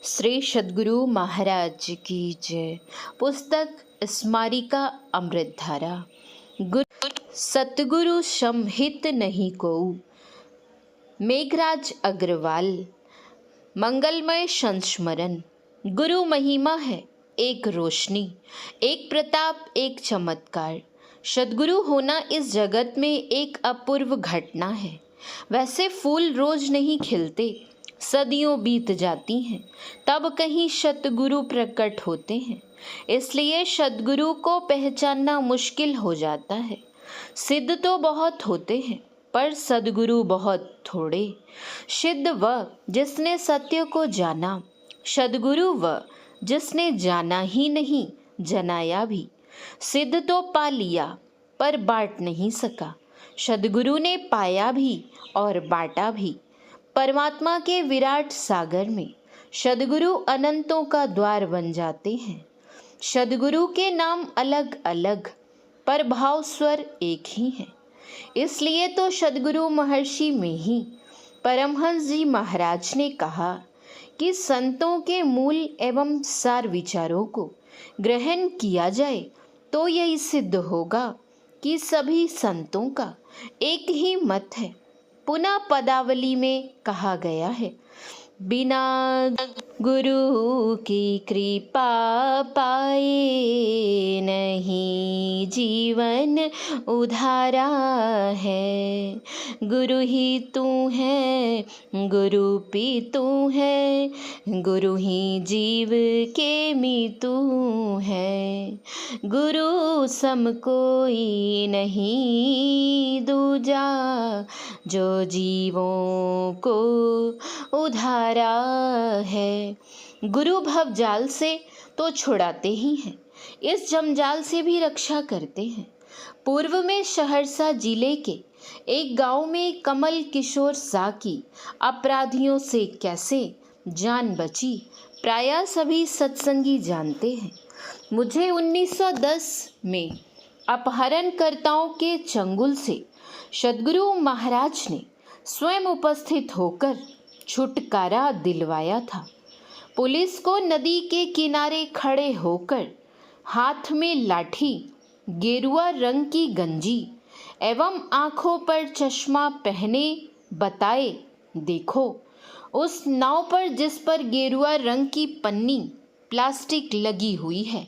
श्री सद्गुरु महाराज की जय। पुस्तक स्मारिका अमृतधारा। गुरु सतगुरु समहित नहीं कोऊ। मेघराज अग्रवाल। मंगलमय संस्मरण। गुरु महिमा है एक रोशनी, एक प्रताप, एक चमत्कार। सद्गुरु होना इस जगत में एक अपूर्व घटना है। वैसे फूल रोज नहीं खिलते, सदियों बीत जाती हैं, तब कहीं सतगुरु प्रकट होते हैं। इसलिए सतगुरु को पहचानना मुश्किल हो जाता है। सिद्ध तो बहुत होते हैं, पर सद्गुरु बहुत थोड़े। सिद्ध वह जिसने सत्य को जाना, सद्गुरु वह जिसने जाना ही नहीं, जनाया भी। सिद्ध तो पा लिया, पर बांट नहीं सका। सद्गुरु ने पाया भी और बांटा भी। परमात्मा के विराट सागर में सद्गुरु अनंतों का द्वार बन जाते हैं। सद्गुरु के नाम अलग अलग, पर भाव स्वर एक ही है। इसलिए तो सद्गुरु महर्षि में ही परमहंस जी महाराज ने कहा कि संतों के मूल एवं सार विचारों को ग्रहण किया जाए तो यही सिद्ध होगा कि सभी संतों का एक ही मत है। पुनः पदावली में कहा गया है, बिना गुरु की कृपा पाए नहीं जीवन उधारा है। गुरु ही तू है, गुरु पी तू है, गुरु ही जीव के मीतू है। गुरु सम कोई नहीं दूजा, जो जीवों को उधारा है। गुरु भवजाल से तो छुड़ाते ही हैं, इस जमजाल से भी रक्षा करते हैं। पूर्व में सहरसा जिले के एक गांव में कमल किशोर सा की अपराधियों से कैसे जान बची, प्रायः सभी सत्संगी जानते हैं। मुझे 1910 में अपहरणकर्ताओं के चंगुल से सद्गुरु महाराज ने स्वयं उपस्थित होकर छुटकारा दिलवाया था। पुलिस को नदी के किनारे खड़े होकर हाथ में लाठी, गेरुआ रंग की गंजी एवं आंखों पर चश्मा पहने बताए, देखो उस नाव पर जिस पर गेरुआ रंग की पन्नी प्लास्टिक लगी हुई है,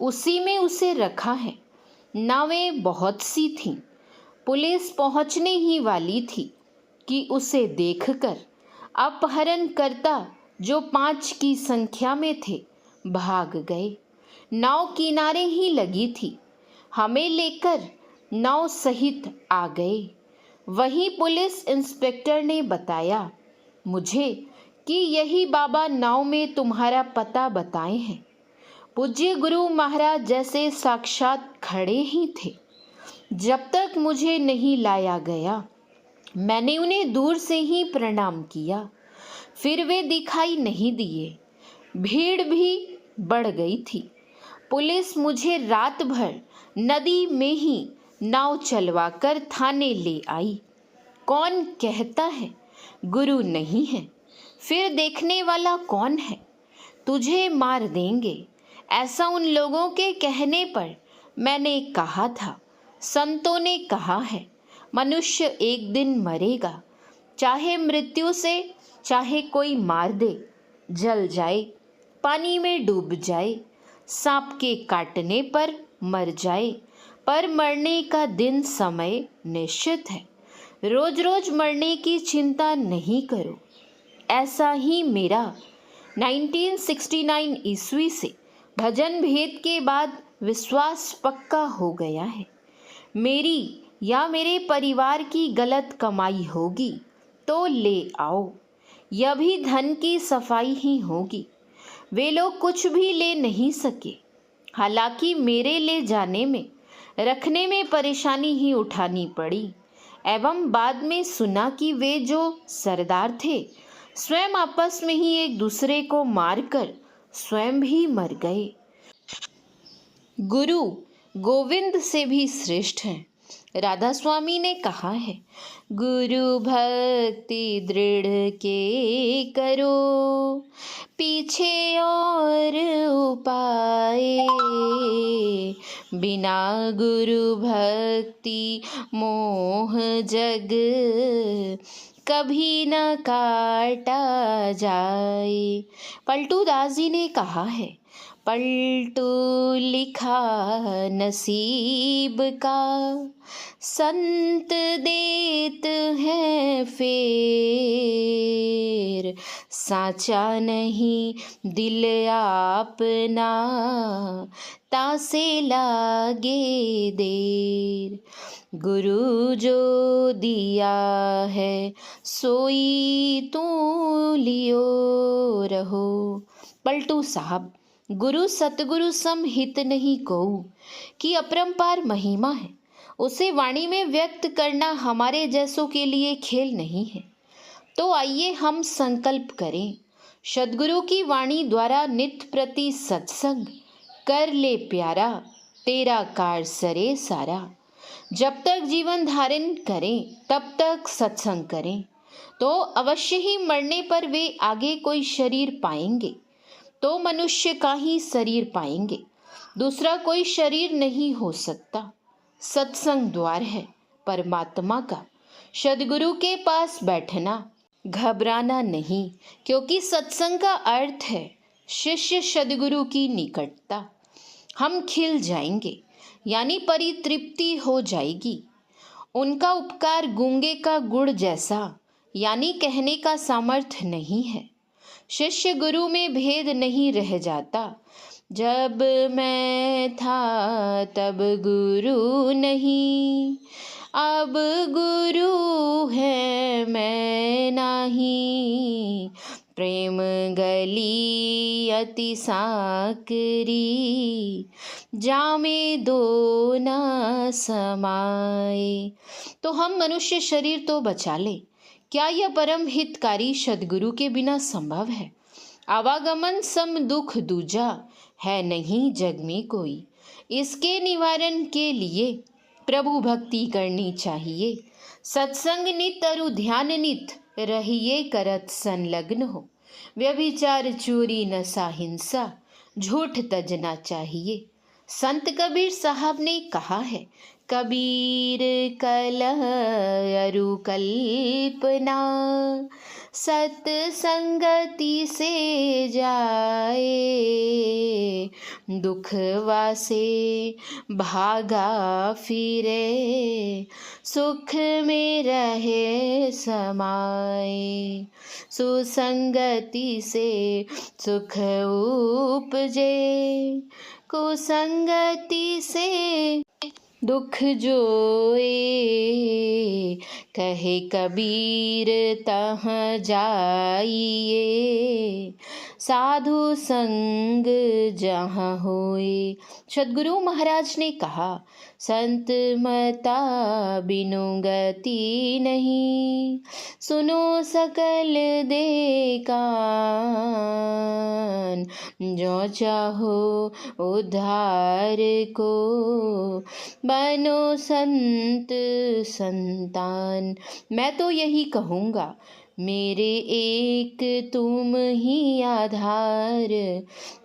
उसी में उसे रखा है। नावें बहुत सी थीं। पुलिस पहुंचने ही वाली थी कि उसे देखकर अपहरणकर्ता, जो 5 की संख्या में थे, भाग गए। नाव किनारे ही लगी थी। हमें लेकर नाव सहित आ गए। वहीं पुलिस इंस्पेक्टर ने बताया मुझे कि यही बाबा नाव में तुम्हारा पता बताए हैं। पूज्य गुरु महाराज जैसे साक्षात खड़े ही थे। जब तक मुझे नहीं लाया गया, मैंने उन्हें दूर से ही प्रणाम किया, फिर वे दिखाई नहीं दिए। भीड़ भी बढ़ गई थी। पुलिस मुझे रात भर नदी में ही नाव चलवाकर थाने ले आई। कौन कहता है गुरु नहीं है, फिर देखने वाला कौन है? तुझे मार देंगे, ऐसा उन लोगों के कहने पर मैंने कहा था। संतों ने कहा है, मनुष्य एक दिन मरेगा, चाहे मृत्यु से, चाहे कोई मार दे, जल जाए, पानी में डूब जाए, सांप के काटने पर मर जाए, पर मरने का दिन समय निश्चित है। रोज रोज मरने की चिंता नहीं करो। ऐसा ही मेरा 1969 ईस्वी से भजन भेद के बाद विश्वास पक्का हो गया है। मेरी या मेरे परिवार की गलत कमाई होगी तो ले आओ, यह भी धन की सफाई ही होगी। वे लोग कुछ भी ले नहीं सके। हालांकि मेरे ले जाने में, रखने में परेशानी ही उठानी पड़ी। एवं बाद में सुना कि वे जो सरदार थे, स्वयं आपस में ही एक दूसरे को मारकर स्वयं भी मर गए। गुरु गोविंद से भी श्रेष्ठ हैं। राधा स्वामी ने कहा है, गुरु भक्ति दृढ़ के करो, पीछे और उपाय, बिना गुरु भक्ति मोह जग कभी न काटा जाए। पलटू दास जी ने कहा है, पलटू लिखा नसीब का, संत देत है फेर, साचा नहीं दिल आपना, तासे लागे देर, गुरु जो दिया है सोई तू लियो रहो। पलटू साहब, गुरु सतगुरु सम हित नहीं कोऊ की अपरंपार महिमा है, उसे वाणी में व्यक्त करना हमारे जैसों के लिए खेल नहीं है। तो आइए हम संकल्प करें, सद्गुरु की वाणी द्वारा नित्य प्रति सत्संग कर ले प्यारा, तेरा कार सरे सारा। जब तक जीवन धारण करें तब तक सत्संग करें, तो अवश्य ही मरने पर वे आगे कोई शरीर पाएंगे, तो मनुष्य का ही शरीर पाएंगे, दूसरा कोई शरीर नहीं हो सकता। सत्संग द्वार है परमात्मा का, सद्गुरु के पास बैठना, घबराना नहीं, क्योंकि सत्संग का अर्थ है शिष्य सद्गुरु की निकटता। हम खिल जाएंगे यानी परितृप्ति हो जाएगी। उनका उपकार गूंगे का गुड़ जैसा, यानी कहने का सामर्थ्य नहीं है। शिष्य गुरु में भेद नहीं रह जाता, जब मैं था तब गुरु नहीं, अब गुरु है मैं नाही, प्रेम गली अति साकरी, जामे दो न समाए। तो हम मनुष्य शरीर तो बचा ले, क्या यह परम हितकारी सद्गुरु के बिना संभव है? आवागमन सम दुख दूजा, है नहीं जग में कोई। इसके निवारण के लिए प्रभु भक्ति करनी चाहिए। सत्संग नित अरु ध्यान नित, रहिए करत संलग्न हो। व्यभिचार चोरी नशा हिंसा, झूठ तजना चाहिए। संत कबीर साहब ने कहा है, कबीर कलह अरु कल्पना, सत्संगति से जाए, दुखवा से भागा फिरे, सुख में रहे समाए। सुसंगति से सुख उपजे, कुसंगति से दुख जोए। कहे कबीर तह जाइए, साधु संग जहाँ होए। सद्गुरु महाराज ने कहा, संत मता बिनु गति नहीं, सुनो सकल दे कान, जो चाहो उद्धार को, बनो संत संतान। मैं तो यही कहूँगा, मेरे एक तुम ही आधार,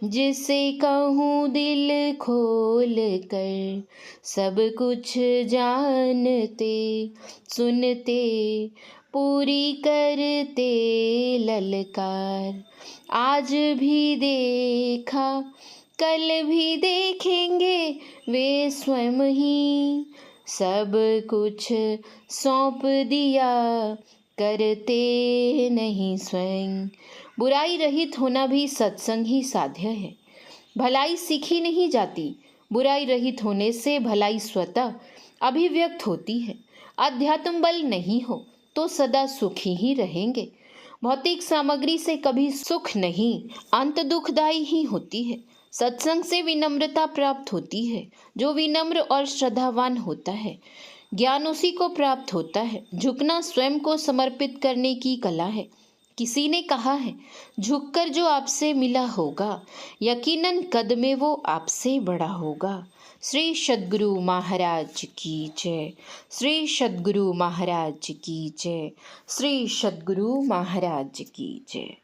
जिसे कहूँ दिल खोल कर, सब कुछ जानते सुनते पूरी करते ललकार। आज भी देखा कल भी देखेंगे वे स्वयं ही, सब कुछ सौंप दिया करते नहीं स्वयं। बुराई रहित होना भी सत्संग ही साध्य है। भलाई सीखी नहीं जाती, बुराई रहित होने से भलाई स्वतः अभिव्यक्त होती है। अध्यात्म बल नहीं हो तो सदा सुखी ही रहेंगे। भौतिक सामग्री से कभी सुख नहीं, अंत दुखदायी ही होती है। सत्संग से विनम्रता प्राप्त होती है। जो विनम्र और श्रद्धावान होता है, ज्ञान उसी को प्राप्त होता है। झुकना स्वयं को समर्पित करने की कला है। किसी ने कहा है, झुककर जो आपसे मिला होगा, यकीनन कद में वो आपसे बड़ा होगा। श्री सद्गुरु महाराज की जय। श्री सद्गुरु महाराज की जय। श्री सद्गुरु महाराज की जय।